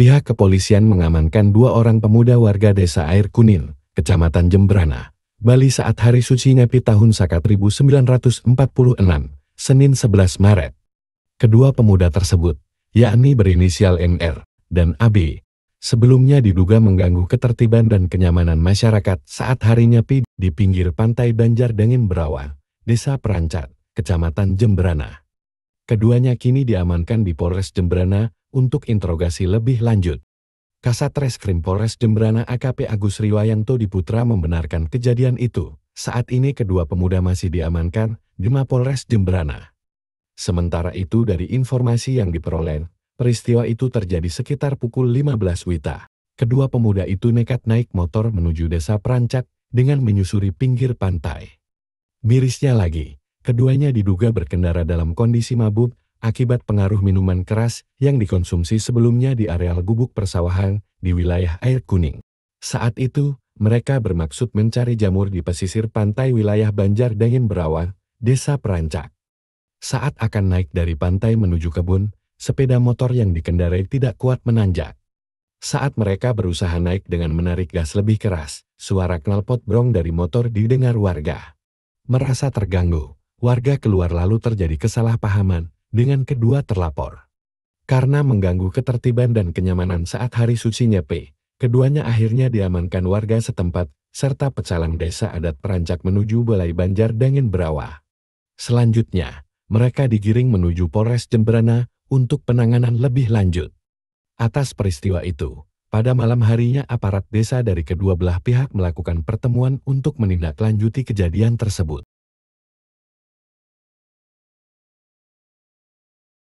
Pihak kepolisian mengamankan 2 orang pemuda warga desa Air Kuning, Kecamatan Jembrana, Bali saat Hari Suci Nyepi tahun Saka 1946, Senin 11 Maret. Kedua pemuda tersebut, yakni berinisial NR dan AB, sebelumnya diduga mengganggu ketertiban dan kenyamanan masyarakat saat Hari Nyepi di pinggir pantai Banjar Dangin Berawa, Desa Perancat, Kecamatan Jembrana. Keduanya kini diamankan di Polres Jembrana untuk interogasi lebih lanjut. Kasat Reskrim Polres Jembrana AKP Agus Riwayanto Diputra membenarkan kejadian itu. Saat ini kedua pemuda masih diamankan di Mapolres Jembrana. Sementara itu dari informasi yang diperoleh, peristiwa itu terjadi sekitar pukul 15 WITA. Kedua pemuda itu nekat naik motor menuju Desa Perancat dengan menyusuri pinggir pantai. Mirisnya lagi, keduanya diduga berkendara dalam kondisi mabuk akibat pengaruh minuman keras yang dikonsumsi sebelumnya di areal gubuk persawahan di wilayah Air Kuning. Saat itu, mereka bermaksud mencari jamur di pesisir pantai wilayah Banjar Dangin Berawa, Desa Perancat. Saat akan naik dari pantai menuju kebun, sepeda motor yang dikendarai tidak kuat menanjak. Saat mereka berusaha naik dengan menarik gas lebih keras, suara knalpot brong dari motor didengar warga. Merasa terganggu, warga keluar lalu terjadi kesalahpahaman dengan kedua terlapor. Karena mengganggu ketertiban dan kenyamanan saat Hari Suci Nyepi, keduanya akhirnya diamankan warga setempat serta pecalang desa adat Perancat menuju Balai Banjar Dangin Berawa. Selanjutnya, mereka digiring menuju Polres Jembrana untuk penanganan lebih lanjut. Atas peristiwa itu, pada malam harinya aparat desa dari kedua belah pihak melakukan pertemuan untuk menindaklanjuti kejadian tersebut.